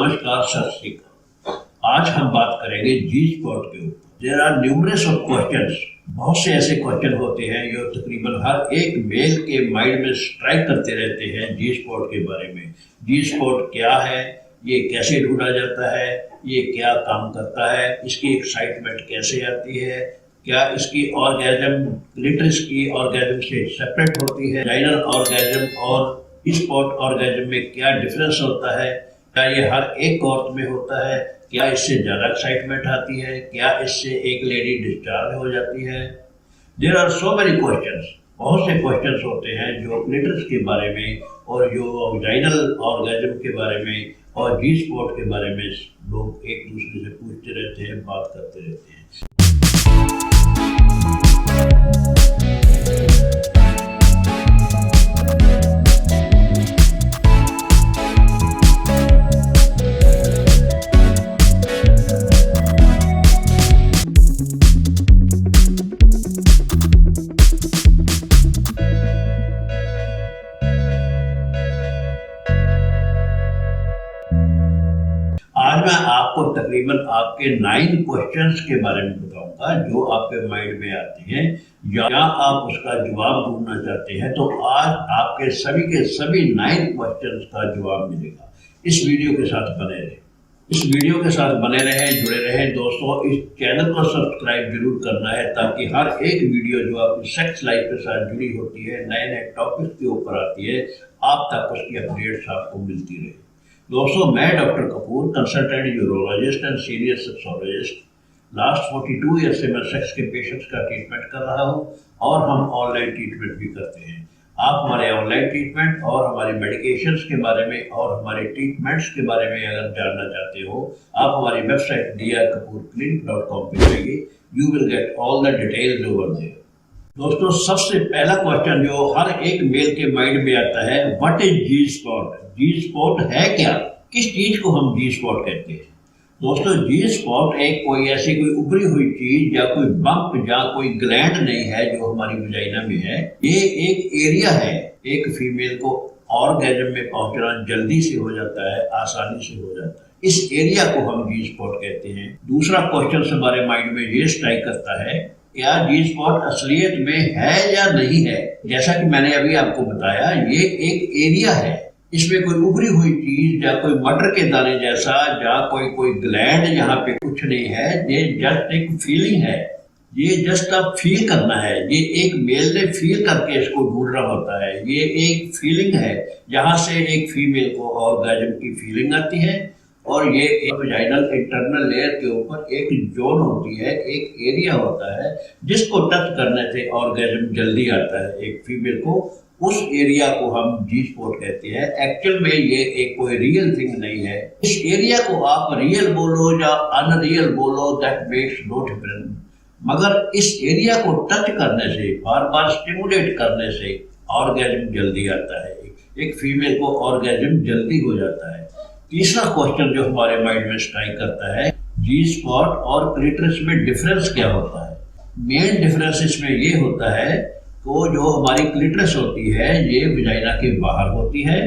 नमस्कार, सत श्री अकाल। आज हम बात करेंगे जी स्पॉट के ऊपर। There are numerous of questions. बहुत से ऐसे क्वेश्चन होते हैं जो तकरीबन हर एक मेल के माइंड में स्ट्राइक करते रहते हैं जी स्पॉट के बारे में। जी स्पॉट क्या है, ये कैसे ढूंढा जाता है, ये क्या काम करता है, इसकी एक्साइटमेंट कैसे आती है, क्या इसकी ऑर्गेजम क्लिटरिस की ऑर्गेजम से सेपरेट होती है, वाजाइनल ऑर्गेजम और स्पॉट ऑर्गेजम में क्या डिफरेंस होता है, क्या ये हर एक औरत में होता है, क्या इससे ज़्यादा एक्साइटमेंट आती है, क्या इससे एक लेडी डिस्चार्ज हो जाती है। There are so many questions. बहुत से क्वेश्चंस होते हैं जो क्लिटरिस के बारे में और जो वाजाइनल ऑर्गेजम के बारे में और जी स्पॉट के बारे में लोग एक दूसरे से पूछते रहते हैं, बात करते रहते हैं। आज मैं आपको तकरीबन आपके 9 क्वेश्चंस के बारे में बताऊंगा जो आपके माइंड में आते हैं या आप उसका जवाब ढूंढना चाहते हैं। तो आज आपके सभी के सभी 9 क्वेश्चंस का जवाब मिलेगा। इस वीडियो के साथ बने रहें, जुड़े रहें। दोस्तों, इस चैनल को सब्सक्राइब जरूर करना है ताकि हर एक वीडियो जो आपकी सेक्स लाइफ के साथ जुड़ी होती है, नए नए टॉपिक के ऊपर आती है, आप तक उसकी अपडेट्स आपको मिलती रहे। दोस्तों, मैं doctor Kapoor, consultant urologist and senior sexologist, last 42 year से मैं सेक्स के पेशेंट्स का ट्रीटमेंट कर रहा हूं और हम ऑनलाइन ट्रीटमेंट भी करते हैं। आप हमारे ऑनलाइन ट्रीटमेंट और हमारी मेडिकेशंस के बारे में और हमारे ट्रीटमेंट्स के बारे में अगर जानना चाहते हो, आप हमारी वेबसाइट drkapurclinic.com पे जाइए। You will get all the details over there. दोस्तों, सबसे पहला क्वेश्चन जो हर एक मेल के माइंड में आता है, what is G spot? G spot है क्या? किस चीज को हम जी स्पॉट कहते हैं? दोस्तों, जी स्पॉट एक कोई ऐसी कोई उभरी हुई चीज या कोई बम्प या कोई ग्लैंड नहीं है जो हमारी वजाइना में है। ये एक एरिया है। एक फीमेल को ऑर्गेजम में पहुंचना जल्दी से हो जाता है, आसानी से हो जाता है। इस एरिया को हम जी स्पॉट कहते हैं। दूसरा क्वेश्चन हमारे माइंड में ये स्ट्राइक करता है, क्या जी स्पॉट असलियत में है या नहीं है? जैसा कि मैंने अभी आपको बताया, ये एक एरिया है। इसमें कोई उभरी हुई चीज या कोई मटर के दाने जैसा या कोई ग्लैंड यहाँ पे कुछ नहीं है। ये जस्ट एक फीलिंग है। ये जस्ट अब फील करना है। ये एक मेल ने फील करके इसको ढूंढ रहा होता है। ये एक फीलिंग है। यहाँ से एक फीमेल को ऑर्गेजम की फीलिंग आती है और ये एक वजाइनल इंटरनल लेयर के ऊपर एक जोन होती है, एक एरिया होता है जिसको टच करने से ऑर्गेजम जल्दी आता है एक फीमेल को। उस एरिया को हम जी स्पॉट कहते हैं। एक्चुअल में ये एक कोई रियल थिंग नहीं है। इस एरिया को आप रियल बोलो या अनरियल बोलो, दैट मेक्स नो डिफरेंस, मगर इस एरिया को टच करने से, बार बार स्टिमुलेट करने से ऑर्गेजम जल्दी आता है। एक फीमेल को ऑर्गेजम जल्दी हो जाता है। तीसरा क्वेश्चन जो हमारे माइंड में स्ट्राइक करता है, जी स्पॉट और क्लिटरिस में डिफरेंस क्या होता है? मेन डिफरेंस इसमें ये होता है तो जो हमारी क्लिटरिस होती है ये वजाइना के बाहर होती है।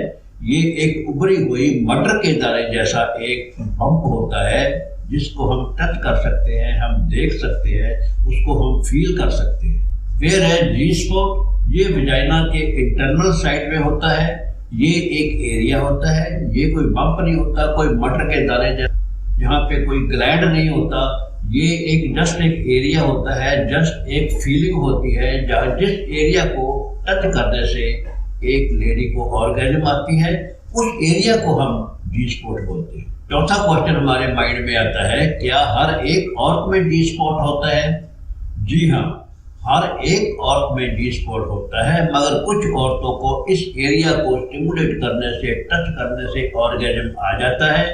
ये एक उभरी हुई मटर के दाने जैसा एक बम्प होता है जिसको हम टच कर सकते हैं, हम देख सकते हैं, उसको हम फील कर सकते हैं। फिर है जी स्पॉट। ये वजाइना के इंटरनल साइड में होता है। ये एक एरिया होता है। ये कोई बम्प नहीं होता, कोई मटर के दाने जैसा, जहाँ पे कोई ग्लैंड नहीं होता। ये एक जस्ट एक एरिया होता है, जस्ट एक फीलिंग होती है जहाँ जिस एरिया को टच करने से एक लेडी को ऑर्गेजम आती है, उस एरिया को हम जी स्पॉट बोलते हैं। चौथा क्वेश्चन हमारे माइंड में आता है, क्या हर एक औरत में जी स्पॉट होता है? जी हाँ, हर एक औरत में जी स्पॉट होता है, मगर कुछ औरतों को इस एरिया को स्टिमुलेट करने से, टच करने से ऑर्गेजम आ जाता है,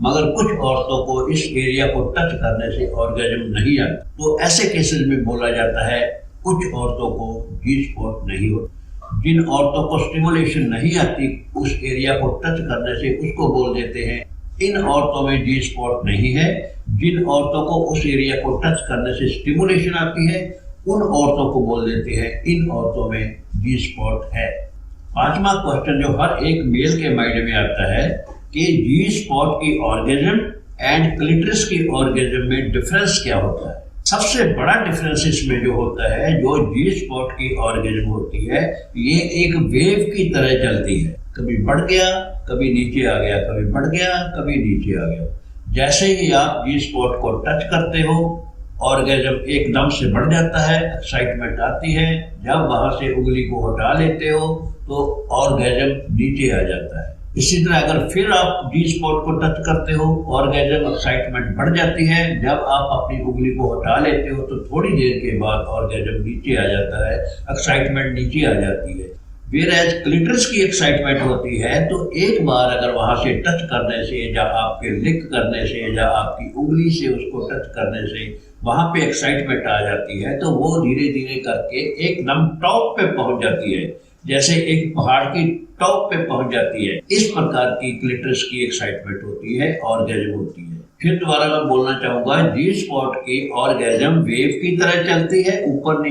मगर कुछ औरतों को इस एरिया को टच करने से ऑर्गेजम नहीं आता। तो ऐसे केसेस में बोला जाता है कुछ औरतों को जी स्पॉट नहीं होता। जिन औरतों को स्टिमुलेशन नहीं आती उस एरिया को टच करने से, उसको बोल देते हैं इन औरतों में जी स्पॉट नहीं है। जिन औरतों को उस एरिया को टच करने से स्टिमुलेशन आती है, उन औरतों को बोल देते हैं इन औरतों में जी स्पॉट है। पांचवा क्वेश्चन जो हर एक मेल के माइंड में आता है, कि जी स्पॉट की ऑर्गेजम एंड क्लिटरिस की ऑर्गेजम में डिफरेंस क्या होता है। सबसे बड़ा डिफरेंस इसमें जो होता है, जो जी स्पॉट की ऑर्गेजम होती है, ये एक वेव की तरह चलती है, कभी बढ़ गया, कभी नीचे आ गया, कभी बढ़ गया, कभी नीचे आ गया। जैसे ही आप जी स्पॉट को टच करते हो, ऑर्गेजम एकदम से बढ़ जाता है, एक्साइटमेंट आती है। जब वहां से उंगली को हटा लेते हो तो ऑर्गेजम नीचे आ जाता है। इसी तरह अगर फिर आप जी स्पॉट को टच करते हो, ऑर्गेजम एक्साइटमेंट बढ़ जाती है। जब आप अपनी उंगली को हटा लेते हो तो थोड़ी देर के बाद ऑर्गेजम नीचे आ जाता है, एक्साइटमेंट नीचे आ जाती है। वेयरएज क्लिटरिस की एक्साइटमेंट होती है तो एक बार अगर वहां से टच करने से, या आपके लिक करने से, या आपकी उंगली से उसको टच करने से वहां पे एक्साइटमेंट आ जाती है, तो वो धीरे धीरे करके एकदम टॉप पे पहुंच जाती है, जैसे एक पहाड़ की टॉप पे पहुंच जाती है। इस प्रकार की क्लिटरिस की एक्साइटमेंट होती है, ऑर्गेजम होती है। फिर दोबारा मैं बोलना चाहूंगा, जी स्पॉट की ऑर्गेजम वेव की तरह चलती है, ऊपर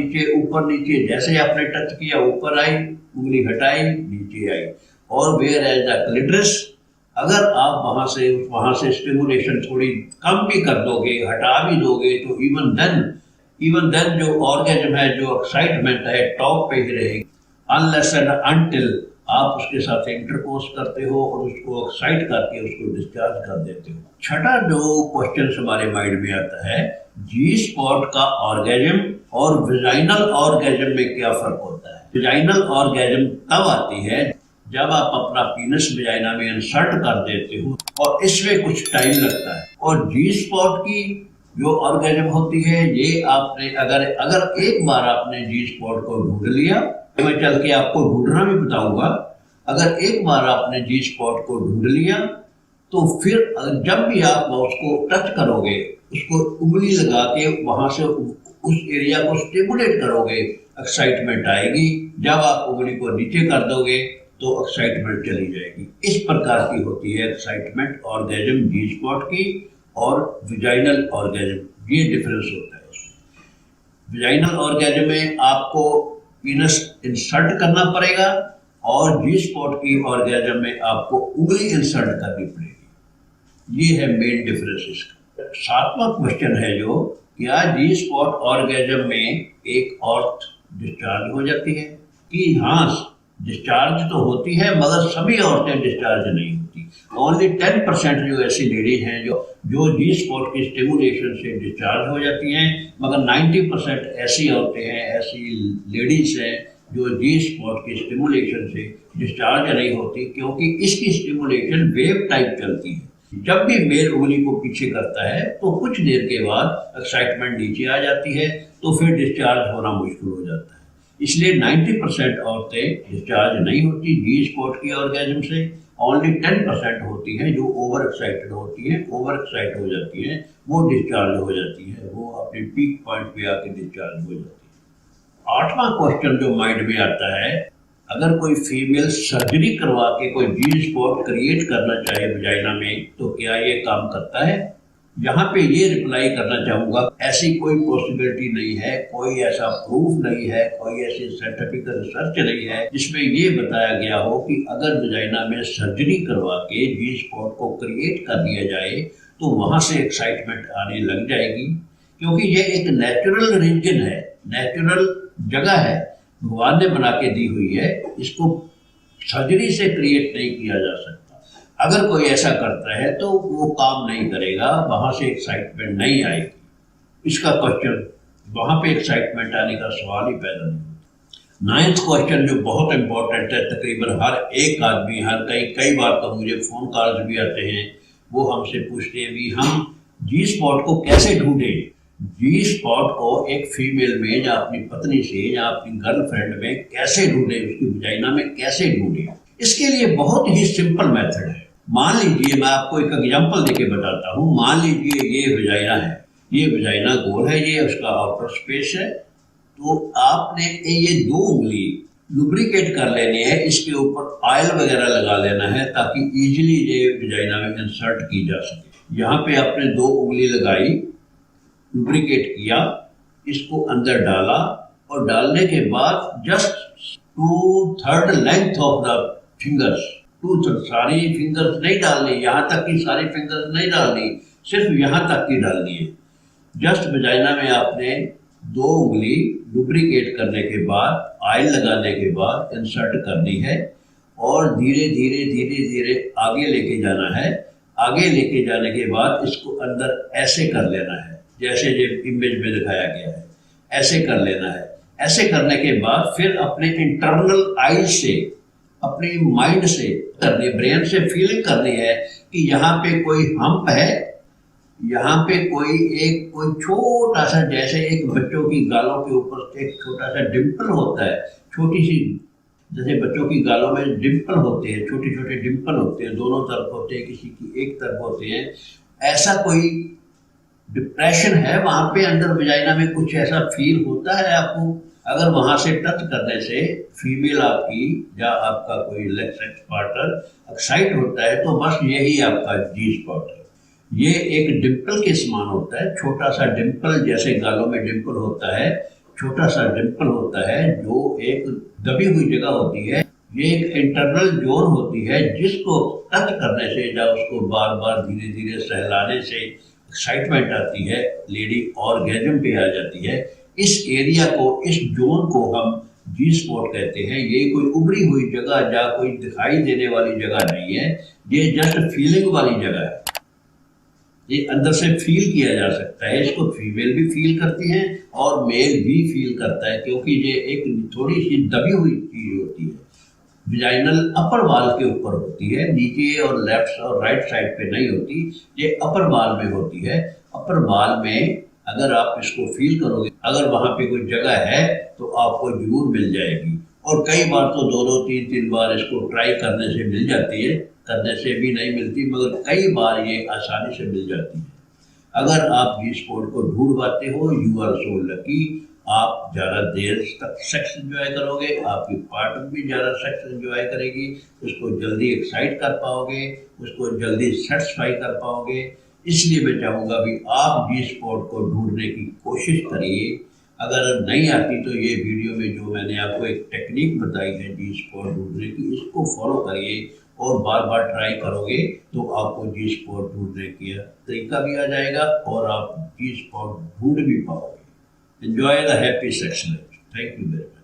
नीचे। जैसे आपने टच किया, ऊपर आई, उंगली हटाई, नीचे आई। और वेयर एज द क्लिटरिस, अगर आप वहां से स्टिमुलेशन थोड़ी कम भी कर दोगे, हटा भी दोगे, तो इवन देन जो ऑर्गेजम है, जो एक्साइटमेंट है, टॉप पे ही रहेगी, अनलेस एंड अनटिल आप उसके साथ इंटरकोर्स करते हो और उसको एक्साइट करके उसको डिस्चार्ज कर देते हो। छठा जो क्वेश्चन हमारे माइंड में आता है, जी स्पॉट का ऑर्गेजम और विजाइनल ऑर्गेजम में क्या फर्क होता है। विजाइनल ऑर्गेजम तब आती है जब आप अपना पीनस विजाइना में इंसर्ट कर देते हो और इसमें कुछ टाइम लगता है। और जी स्पॉट की जो ऑर्गेजम होती है, ये आपने अगर एक बार आपने जी स्पॉट को ढूंढ लिया, मैं चल के आपको ढूंढना भी बताऊंगा, अगर एक बार आपने जी स्पॉट को ढूंढ लिया तो फिर जब भी आप उसको टच करोगे, उसको उंगली लगा के वहां से उस एरिया को स्टिमुलेट करोगे, एक्साइटमेंट आएगी। जब आप उंगली को नीचे कर दोगे तो एक्साइटमेंट चली जाएगी। इस प्रकार की होती है एक्साइटमेंट ऑर्गेजम जी स्पॉट की और विजाइनल ऑर्गेजम, ये डिफरेंस होता है। विजाइनल ऑर्गेजम में आपको पीनस इंसर्ट करना पड़ेगा और जी स्पॉट की ऑर्गेजम में आपको उंगली इंसर्ट करनी पड़ेगी। ये है मेन डिफरेंस इसका। सातवां क्वेश्चन है जो, क्या जी स्पॉट ऑर्गेजम में एक औरत डिस्चार्ज हो जाती है? कि हाँ, डिस्चार्ज तो होती है, मगर सभी औरतें डिस्चार्ज नहीं होती। ओनली 10% जो ऐसी लेडीज हैं जो जी स्पॉट की स्टिमुलेशन से डिस्चार्ज हो जाती हैं, मगर 90% ऐसी औरतें हैं, ऐसी लेडीज हैं जो जी स्पॉट की स्टिमुलेशन से डिस्चार्ज नहीं होती, क्योंकि इसकी स्टिमुलेशन वेव टाइप चलती है। जब भी मेल उंगली को पीछे करता है तो कुछ देर के बाद एक्साइटमेंट नीचे आ जाती है, तो फिर डिस्चार्ज होना मुश्किल हो जाता है। इसलिए 90% औरतें डिस्चार्ज नहीं होती जी स्पॉट की ऑर्गेजम से। ओनली 10% होती हैं जो ओवर एक्साइटेड होती हैं, ओवर एक्साइट हो जाती हैं, वो डिस्चार्ज हो जाती है, वो अपने पीक पॉइंट पे आके डिस्चार्ज हो जाती है। आठवां क्वेश्चन जो माइंड में आता है, अगर कोई फीमेल सर्जरी करवा के कोई जी स्पॉट क्रिएट करना चाहे वजाइना में, तो क्या ये काम करता है? यहाँ पे ये रिप्लाई करना चाहूंगा, ऐसी कोई पॉसिबिलिटी नहीं है, कोई ऐसा प्रूफ नहीं है, कोई ऐसी साइंटिफिक रिसर्च नहीं है जिसमें ये बताया गया हो कि अगर वजाइना में सर्जरी करवा के जी स्पॉट को क्रिएट कर दिया जाए तो वहां से एक्साइटमेंट आने लग जाएगी। क्योंकि ये एक नेचुरल रीजन है, नेचुरल जगह है, भगवान ने बना के दी हुई है, इसको सर्जरी से क्रिएट नहीं किया जा सकता। अगर कोई ऐसा करता है तो वो काम नहीं करेगा, वहां से एक्साइटमेंट नहीं आएगी। इसका क्वेश्चन, वहां पे एक्साइटमेंट आने का सवाल ही पैदा नहीं होता। 9th क्वेश्चन जो बहुत इंपॉर्टेंट है, तकरीबन हर एक आदमी, कई बार तो मुझे फोन कॉल्स भी आते हैं, वो हमसे पूछते हैं भी हम जी स्पॉट को कैसे ढूंढें। जी स्पॉट को एक फीमेल में या अपनी पत्नी से या अपनी गर्लफ्रेंड में कैसे ढूंढें, उसकी वजाइना में कैसे ढूंढें। इसके लिए बहुत ही सिंपल मेथड है। मान लीजिए, मैं आपको एक एग्जांपल देके बताता हूँ। मान लीजिए ये वजाइना है, ये वजाइना गोल है, ये उसका आउटर स्पेस है, तो आपने ये 2 उंगली लुब्रिकेट कर लेनी है, इसके ऊपर ऑयल वगैरह लगा लेना है ताकि इजीली ये वजाइना में इंसर्ट की जा सके। यहाँ पे आपने 2 उंगली लगाई, लुब्रिकेट किया, इसको अंदर डाला और डालने के बाद just 2/3 length of the fingers, tooth सारी फिंगर्स नहीं डालनी, यहाँ तक की सारी फिंगर्स नहीं डालनी, सिर्फ यहाँ तक की डालनी है। जस्ट वजाइना में आपने 2 उंगली लुब्रिकेट करने के बाद, ऑयल लगाने के बाद इंसर्ट करनी है और धीरे धीरे धीरे धीरे आगे लेके जाना है। आगे लेके जाने के बाद इसको अंदर ऐसे कर लेना है, जैसे ये इमेज में दिखाया गया है, ऐसे कर लेना है। ऐसे करने के बाद फिर अपने इंटरनल आइज से, अपने माइंड से करनी, ब्रेन से फीलिंग करनी है कि यहाँ पे कोई हम्प है, यहाँ पे कोई छोटा सा, जैसे एक बच्चों की गालों के ऊपर एक छोटा सा डिम्पल होता है, छोटी सी, जैसे बच्चों की गालों में डिम्पल होते हैं, छोटे छोटे डिम्पल होते हैं, दोनों तरफ होते हैं, किसी की एक तरफ होते हैं। ऐसा कोई डिप्रेशन है वहां पे अंदर वजाइना में, कुछ ऐसा फील होता है आपको? अगर वहां से टच करने से फीमेल आपकी या आपका कोई सेक्स पार्टनर एक्साइट होता है तो बस यही आपका जी स्पॉट है। ये एक डिम्पल के समान होता है, छोटा सा डिम्पल, जैसे गालों में डिम्पल होता है, छोटा सा डिम्पल होता है जो एक दबी हुई जगह होती है। ये एक इंटरनल जोन होती है जिसको टच करने से या उसको बार बार धीरे धीरे सहलाने से एक्साइटमेंट आती है, लेडी ऑर्गेजम पे आ जाती है। इस एरिया को, इस जोन को हम जी स्पॉट कहते हैं। ये कोई उभरी हुई जगह या कोई दिखाई देने वाली जगह नहीं है, ये जस्ट फीलिंग वाली जगह है। ये अंदर से फील किया जा सकता है, इसको फीमेल भी फील करती है और मेल भी फील करता है, क्योंकि ये एक थोड़ी सी दबी हुई चीज होती है। विजाइनल अपर वाल के ऊपर होती है, नीचे और लेफ्ट और राइट साइड पे नहीं होती, ये अपर वाल में होती है। अपर वाल में अगर आप इसको फील करोगे, अगर वहां पे कोई जगह है तो आपको जरूर मिल जाएगी। और कई बार तो 2-3 बार इसको ट्राई करने से मिल जाती है, करने से भी नहीं मिलती, मगर कई बार ये आसानी से मिल जाती है। अगर आप जी स्पॉट को ढूंढ पाते हो, यू आर सो लकी। आप ज़्यादा देर तक सेक्स एंजॉय करोगे, आपकी पार्टनर भी ज़्यादा सेक्स एंजॉय करेगी, उसको जल्दी एक्साइट कर पाओगे, उसको जल्दी सेटिस्फाई कर पाओगे। इसलिए मैं चाहूँगा भी आप जी स्पॉट को ढूंढने की कोशिश करिए। अगर नहीं आती तो ये वीडियो में जो मैंने आपको एक टेक्निक बताई है जी स्पॉट ढूंढने की, इसको फॉलो करिए और बार बार ट्राई करोगे तो आपको जी स्पॉट ढूंढने का तरीका भी आ जाएगा और आप जी स्पॉट ढूंढ भी पाओगे। Enjoy the happy sex life. Thank you very much.